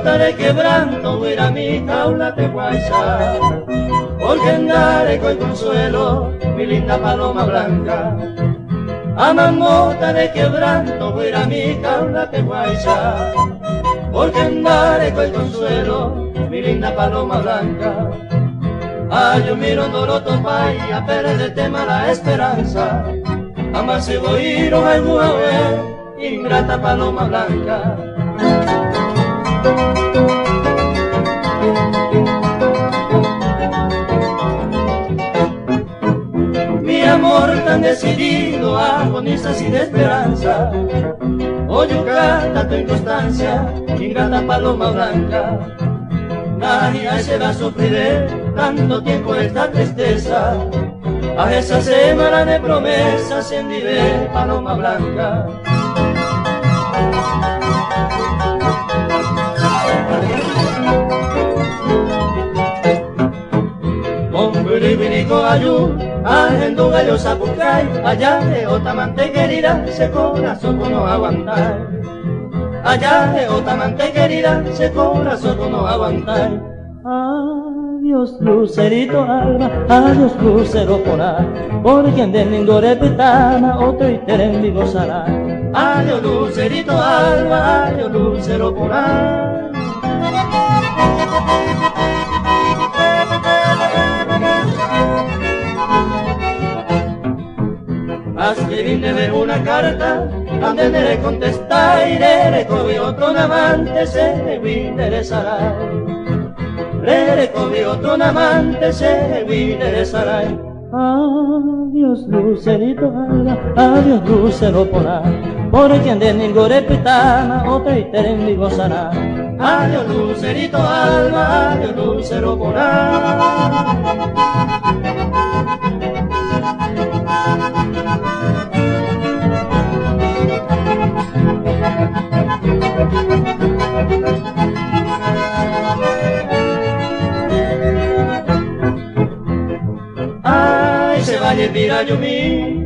mota de quebranto, huira mi jaula te guaysa, porque andare con consuelo, mi linda paloma blanca. Mota de quebranto, huira mi jaula te guaysa, porque andare con consuelo, mi linda paloma blanca. Yo miro Doroto Pai, a perderte mala esperanza, jamás se voy a ir alguna vez, ingrata paloma blanca. Mi amor tan decidido, agoniza sin esperanza, oyucata tu inconstancia, ingrata paloma blanca. Nadie se va a sufrir tanto tiempo esta tristeza, a esa semana de promesas en vive paloma blanca. Vinico ayú, agendo gallo sapucay, allá de Otamante querida, ese corazón no aguantar. Allá de Otamante querida, ese corazón no aguantar. Adiós lucerito alma, adiós lucero polar, por quien de ningore pitana, otro iteren vivo sará. Adiós lucerito alma, adiós lucero polar. Escribirle una carta, donde le contestar y le recogí otro amante, se le interesará. Le recogí otro amante, se le interesará. Adiós lucerito alba, adiós lucero polar, por quien de ningore pitana, otra iteren mi gozará. Adiós lucerito alba, adiós lucero polar. Se va a llevar yo mi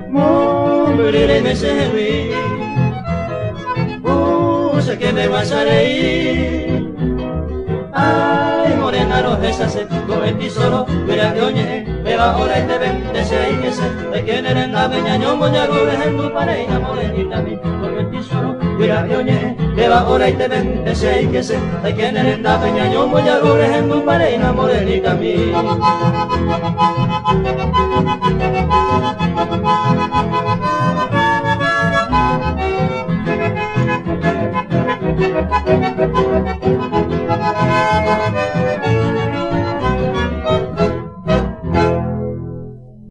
moriré me se vi sé que me vas a reír. Ay, morena roja se con el tesoro, mira que oye, me va ahora y te ven, te se y que se, te quieren en la peña, yo voy a rubes en tu pareja, morenita mi, con el tesoro, mira que oye, me va ahora y te ven, te se y que se, te quieren en la peña, yo voy a rubes en tu pareja, morenita mi.